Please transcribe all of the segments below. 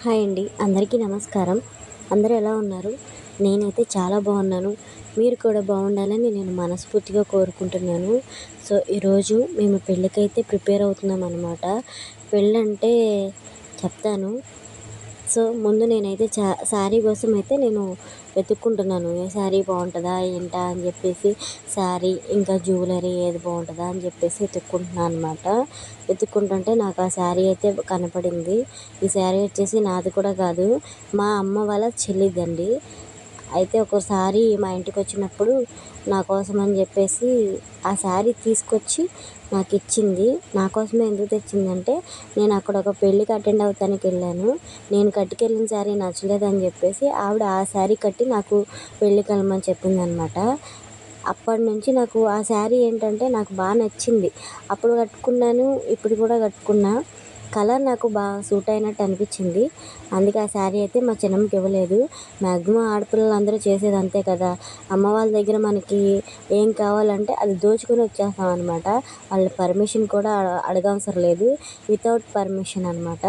Hi అండి, అందరికీ నమస్కారం. అందరూ ఎలా ఉన్నారు? నేనైతే చాలా బాగున్నాను. మీరు కూడా బాగుండాలని నేను మనస్ఫూర్తిగా కోరుకుంటున్నాను. సో, ఈరోజు మేము పెళ్ళికైతే ప్రిపేర్ అవుతున్నాం అన్నమాట. పెళ్ళంటే చెప్తాను. సో, ముందు నేనైతే శారీ కోసం అయితే నేను వెతుక్కుంటున్నాను. ఏ శారీ బాగుంటుందా ఏంటా అని చెప్పేసి శారీ ఇంకా జ్యువెలరీ ఏది బాగుంటుందా అని చెప్పేసి వెతుక్కుంటున్నాను అనమాట. వెతుక్కుంటుంటే నాకు ఆ శారీ అయితే కనపడింది. ఈ శారీ వచ్చేసి నాది కూడా కాదు, మా అమ్మ వాళ్ళ చెల్లిదండి. అయితే ఒకసారి మా ఇంటికి వచ్చినప్పుడు నా కోసం అని చెప్పేసి ఆ శారీ తీసుకొచ్చి నాకు ఇచ్చింది. నా కోసమే ఎందుకు తెచ్చిందంటే, నేను అక్కడ ఒక పెళ్ళికి అటెండ్ అవుతానికి వెళ్ళాను. నేను కట్టుకెళ్ళిన శారీ నచ్చలేదని చెప్పేసి ఆవిడ ఆ శారీ కట్టి నాకు పెళ్ళికి వెళ్ళమని చెప్పింది అనమాట. అప్పటి నుంచి నాకు ఆ శారీ ఏంటంటే నాకు బాగా నచ్చింది. అప్పుడు కట్టుకున్నాను, ఇప్పుడు కూడా కట్టుకున్నా. కలర్ నాకు బాగా సూట్ అయినట్టు అనిపించింది. అందుకే ఆ శారీ అయితే మా చిన్నమ్మకి ఇవ్వలేదు. మ్యాక్సిమం ఆడపిల్లలు అందరూ చేసేది అంతే కదా. అమ్మ వాళ్ళ దగ్గర మనకి ఏం కావాలంటే అది దోచుకొని వచ్చేస్తాం అనమాట. వాళ్ళ పర్మిషన్ కూడా అడగవసరం లేదు. వితౌట్ పర్మిషన్ అనమాట.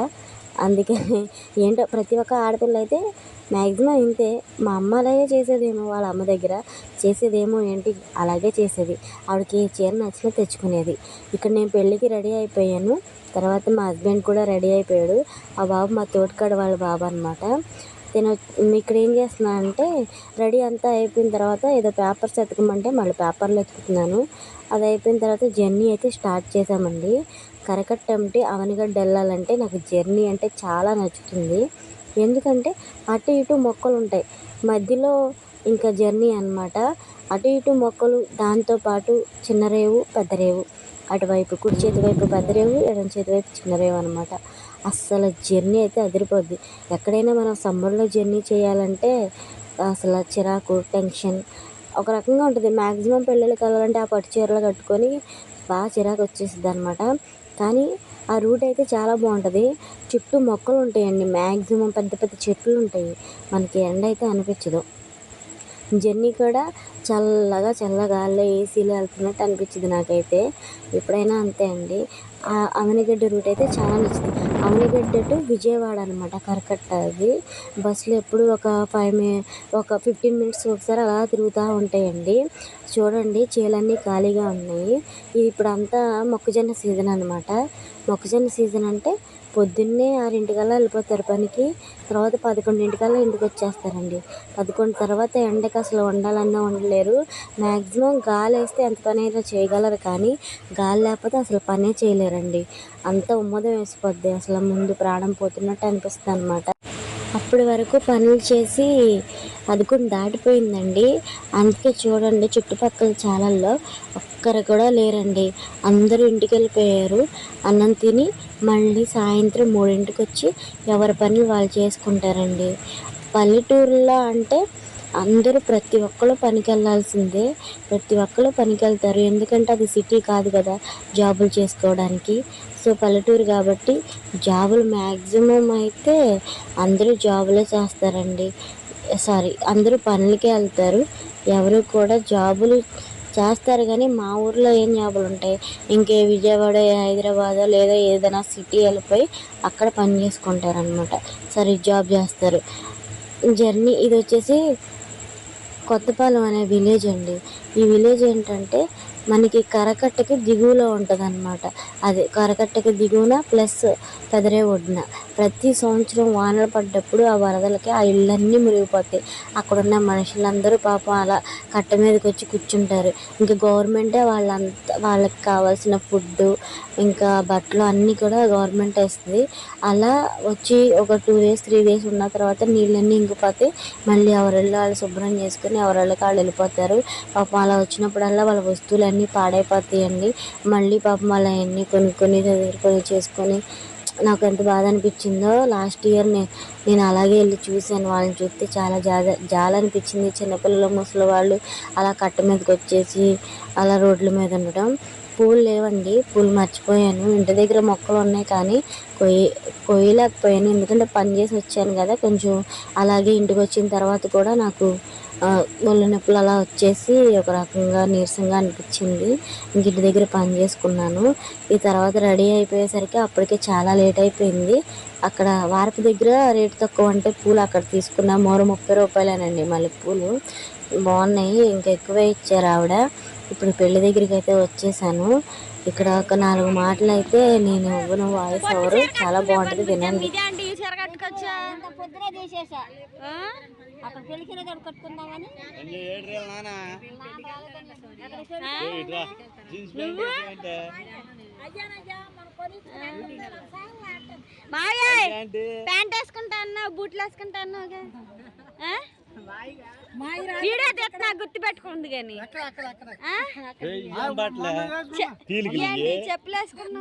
అందుకని ఏంటో ప్రతి ఒక్క ఆడపిల్ల అయితే మ్యాక్సిమం ఇంతే. మా అమ్మ అలాగే చేసేదేమో, వాళ్ళ అమ్మ దగ్గర చేసేదేమో ఏంటి అలాగే చేసేది. ఆవిడకి ఏ చీర నచ్చినా తెచ్చుకునేది. ఇక్కడ నేను పెళ్ళికి రెడీ అయిపోయాను. తర్వాత మా హస్బెండ్ కూడా రెడీ అయిపోయాడు. ఆ బాబు మా తోటికాడ వాళ్ళ బాబు అనమాట. నేను ఇక్కడ ఏం చేస్తున్నానంటే, రెడీ అంతా అయిపోయిన తర్వాత ఏదో పేపర్స్ ఎతకమంటే మళ్ళీ పేపర్లు ఎతుకుతున్నాను. అది అయిపోయిన తర్వాత జర్నీ అయితే స్టార్ట్ చేసామండి. కరకట్టంటి అవనిగడ్డ వెళ్ళాలంటే నాకు జర్నీ అంటే చాలా నచ్చుతుంది. ఎందుకంటే అటు ఇటు మొక్కలు ఉంటాయి, మధ్యలో ఇంకా జర్నీ అనమాట. అటు ఇటు మొక్కలు, దాంతోపాటు చిన్న రేవు పెద్ద రేవు, అటువైపు కుడి చేతి వైపు పెద్ద రేవు, ఎడమ చేతి వైపు చిన్న రేవు అనమాట. అస్సలు జర్నీ అయితే అదిరిపోద్ది. ఎక్కడైనా మనం సమ్మర్లో జర్నీ చేయాలంటే అసలు చిరాకు, టెన్షన్ ఒక రకంగా ఉంటుంది. మ్యాక్సిమం పెళ్ళిళ్ళకి వెళ్ళాలంటే ఆ పట్టు చీరలు కట్టుకొని బాగా చిరాకు వచ్చేసిద్ది అనమాట. కానీ ఆ రూట్ అయితే చాలా బాగుంటుంది. చుట్టూ మొక్కలు ఉంటాయండి, మ్యాక్సిమం పెద్ద పెద్ద చెట్లు ఉంటాయి. మనకి ఎండ అయితే అనిపించదు. జర్నీ కూడా చల్లగా చల్లగాల్లో ఏసీలో వెళ్తున్నట్టు అనిపించింది నాకైతే. ఎప్పుడైనా అంతే అండి. ఆ అవనిగడ్డ రూట్ అయితే చాలా నచ్చింది. అవనిగడ్డ టు విజయవాడ అనమాట, కరకట్ట అది. బస్సులు ఎప్పుడు ఒక 15 మినిట్స్ ఒకసారి అలా తిరుగుతూ ఉంటాయండి. చూడండి, చేలన్నీ ఖాళీగా ఉన్నాయి. ఇది ఇప్పుడంతా మొక్కజొన్న సీజన్ అనమాట. మొక్కజొన్న సీజన్ అంటే పొద్దున్నే 6:00కల్లా వెళ్ళిపోతారు పనికి. తర్వాత 11:00కల్లా ఇంటికి వచ్చేస్తారండి. 11 తర్వాత ఎండకి అసలు వండాలన్నా వండలేరు. మ్యాక్సిమం గాలి వేస్తే ఎంత పని అయినా చేయగలరు, కానీ గాలి లేకపోతే అసలు పనే చేయలేరండి. అంత ఉమ్మదం వేసిపోద్ది, అసలు ముందు ప్రాణం పోతున్నట్టు అనిపిస్తుంది అనమాట. అప్పటి వరకు పనులు చేసి అది కూడా దాటిపోయిందండి. అందుకే చూడండి, చుట్టుపక్కల చాలల్లో ఒక్కరు కూడా లేరండి. అందరూ ఇంటికి వెళ్ళిపోయారు. అన్నం తిని మళ్ళీ సాయంత్రం 3ంటికి వచ్చి ఎవరి పనులు వాళ్ళు చేసుకుంటారండి. పల్లెటూరులో అంటే అందరూ ప్రతి ఒక్కరు పనికి వెళ్ళాల్సిందే. ప్రతి ఒక్కరు పనికి వెళ్తారు, ఎందుకంటే అది సిటీ కాదు కదా జాబులు చేసుకోవడానికి. సో పల్లెటూరు కాబట్టి జాబులు మ్యాక్సిమం అయితే అందరూ జాబులే చేస్తారండి. అందరూ పనులకే వెళ్తారు. ఎవరు కూడా జాబులు చేస్తారు, కానీ మా ఊర్లో ఏం జాబులు ఉంటాయి. ఇంకే విజయవాడ, హైదరాబాద్ లేదా ఏదైనా సిటీ వెళ్ళిపోయి అక్కడ పని చేసుకుంటారనమాట. సరే, జాబ్ చేస్తారు. జర్నీ ఇది వచ్చేసి కొత్తపాలెం అనే విలేజ్ అండి. ఈ విలేజ్ ఏంటంటే మనకి కరకట్టకి దిగువలో ఉంటుంది అనమాట. అదే కరకట్టకి దిగువన ప్లస్ పెదరే ఒడ్డున. ప్రతి సంవత్సరం వానలు పడ్డప్పుడు ఆ వరదలకి ఆ ఇళ్ళన్నీ మునిగిపోతాయి. అక్కడున్న మనుషులందరూ పాపం అలా కట్ట మీదకి వచ్చి కూర్చుంటారు. ఇంకా గవర్నమెంటే వాళ్ళకి కావాల్సిన ఫుడ్డు, ఇంకా బట్టలు అన్నీ కూడా గవర్నమెంట్ ఇస్తుంది. అలా వచ్చి ఒక 2 డేస్ 3 డేస్ ఉన్న తర్వాత నీళ్ళన్నీ ఇంకిపోతాయి. మళ్ళీ ఎవరిళ్ళు వాళ్ళు శుభ్రం చేసుకుని ఎవరిళ్ళకి వాళ్ళు వెళ్ళిపోతారు. పాపం అలా వచ్చినప్పుడల్లా వాళ్ళ వస్తువులన్నీ పాడైపోతాయండి. మళ్ళీ పాపం వాళ్ళు అవన్నీ కొనుక్కొని చేసుకొని నాకు ఎంత బాధ అనిపించిందో. లాస్ట్ ఇయర్ నేను అలాగే వెళ్ళి చూశాను. వాళ్ళని చూస్తే చాలా జాలనిపించింది. చిన్నపిల్లలు, ముసలి వాళ్ళు అలా కట్ట మీదకి వచ్చేసి అలా రోడ్ల మీద ఉండటం. పూలు లేవండి, పూలు మర్చిపోయాను. ఇంటి దగ్గర మొక్కలు ఉన్నాయి, కానీ కొయ్యలేకపోయాను. ఎందుకంటే పని చేసి వచ్చాను కదా. కొంచెం అలాగే ఇంటికి వచ్చిన తర్వాత కూడా నాకు ఒళ్ళు నొప్పులు అలా వచ్చేసి ఒక రకంగా నీరసంగా అనిపించింది. ఇంటి దగ్గర పని చేసుకున్నాను. ఈ తర్వాత రెడీ అయిపోయేసరికి అప్పటికే చాలా లేట్ అయిపోయింది. అక్కడ వారపు దగ్గర రేటు తక్కువ అంటే పూలు అక్కడ తీసుకున్నా. మూర 30 రూపాయలేనండి మల్లెపూలు. బాగున్నాయి, ఇంకా ఎక్కువే ఇచ్చారు ఆవిడ. ఇప్పుడు పెళ్లి దగ్గరికి అయితే వచ్చేసాను. ఇక్కడ ఒక 4 మాటలు అయితే నేను ఇవ్వను, వాయిస్ ఓవర్. చాలా బాగుంటుంది, వినండి. ప్యాంట్ వేసుకుంటా అన్నా, బూట్లు వేసుకుంటా అన్నా, వీడియో తెస్తున్నా గుర్తు పెట్టుకుంది కానీ చెప్పులు వేసుకున్నా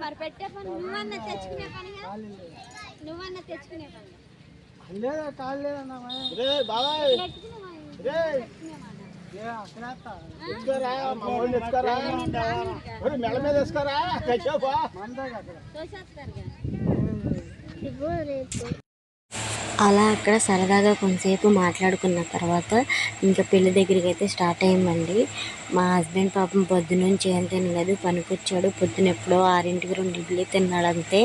మరి పెట్టే పని నువ్వన్నా తెచ్చుకునే పనిగా, నువ్వన్నా తెచ్చుకునే పని మెడ మీద వేసుకోరా. అలా అక్కడ సరదాగా కొంతసేపు మాట్లాడుకున్న తర్వాత ఇంకా పెళ్లి దగ్గరికి అయితే స్టార్ట్ అయ్యిందండి. మా హస్బెండ్ పాపం పొద్దునుంచి ఏం తినలేదు, పనికొచ్చాడు. పొద్దున ఎప్పుడో 6కి 2 ఇడ్లీ తిన్నాడు అంతే.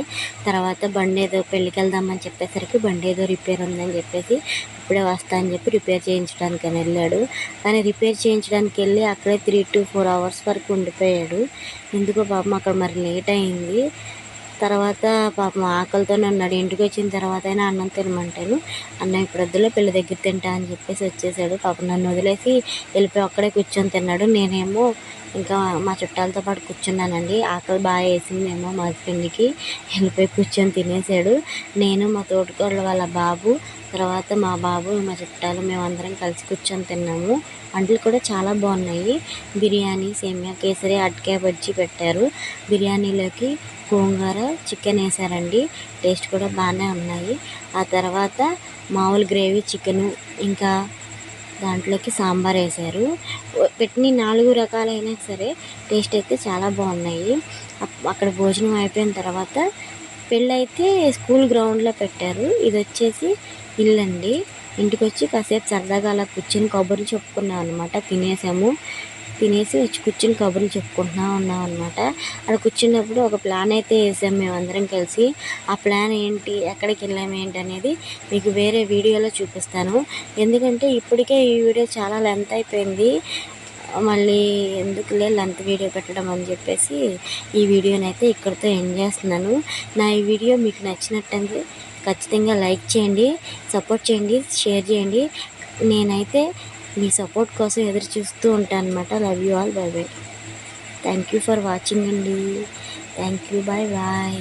తర్వాత బండి ఏదో పెళ్ళికి వెళ్దామని చెప్పేసరికి బండి ఏదో రిపేర్ ఉందని చెప్పేసి ఇప్పుడే వస్తా అని చెప్పి రిపేర్ చేయించడానికి అని వెళ్ళాడు. కానీ రిపేర్ చేయించడానికి వెళ్ళి అక్కడే 3 to 4 hours వరకు ఉండిపోయాడు. ఎందుకో పాపం అక్కడ మరి లేట్ అయింది. తర్వాత పాపం ఆకలితోనే ఉన్నాడు. ఇంటికి వచ్చిన తర్వాత అయినా అన్నం తినమంటాను. అన్నం ఇప్పుడు వద్దులే, పెళ్లి దగ్గర తింటా అని చెప్పేసి వచ్చేసాడు. పాపం నన్ను వదిలేసి వెళ్ళిపోయి అక్కడే కూర్చొని తిన్నాడు. నేనేమో ఇంకా మా చుట్టాలతో పాటు కూర్చున్నానండి. ఆకలి బాగా వేసిందేమో మా హస్బెండ్కి, వెళ్ళిపోయి కూర్చొని తినేసాడు. నేను, మా తోటికోడలు వాళ్ళ బాబు, తర్వాత మా బాబు, మా చుట్టాలు, మేమందరం కలిసి కూర్చొని తిన్నాము. వంటలు కూడా చాలా బాగున్నాయి. బిర్యానీ, సేమియా కేసరి, అరటికాయ బజ్జీ పెట్టారు. బిర్యానీలోకి గోంగూర చికెన్ వేసారండి. టేస్ట్ కూడా బాగానే ఉన్నాయి. ఆ తర్వాత మామూలు గ్రేవీ చికెను, ఇంకా దాంట్లోకి సాంబార్ వేసారు. పెట్టిన 4 రకాలైనా సరే టేస్ట్ అయితే చాలా బాగున్నాయి. అక్కడ భోజనం అయిపోయిన తర్వాత పెళ్ళైతే స్కూల్ గ్రౌండ్లో పెట్టారు. ఇది వచ్చేసి ఇల్లండి. ఇంటికి వచ్చి కాసేపు సరదాగా అలా కూర్చొని కబుర్లు చెప్పుకున్నాం అనమాట. తినేసి వచ్చి కూర్చొని కబుర్లు చెప్పుకుంటున్నా ఉన్నాం అనమాట. అక్కడ కూర్చున్నప్పుడు ఒక ప్లాన్ అయితే వేసాం మేమందరం కలిసి. ఆ ప్లాన్ ఏంటి, ఎక్కడికి వెళ్ళాము ఏంటి అనేది మీకు వేరే వీడియోలో చూపిస్తాను. ఎందుకంటే ఇప్పటికే ఈ వీడియో చాలా లెంత్ అయిపోయింది. మళ్ళీ ఎందుకులే లెంత్ వీడియో పెట్టడం అని చెప్పేసి ఈ వీడియోని అయితే ఇక్కడితో ఎండ్ చేస్తున్నాను. నా ఈ వీడియో మీకు నచ్చినట్టయితే ఖచ్చితంగా లైక్ చేయండి, సపోర్ట్ చేయండి, షేర్ చేయండి. నేనైతే మీ సపోర్ట్ కోసం ఎదురు చూస్తూ ఉంటాను అనమాట. Love you all, bye bye. Thank you for watching అండి. Thank you, bye bye.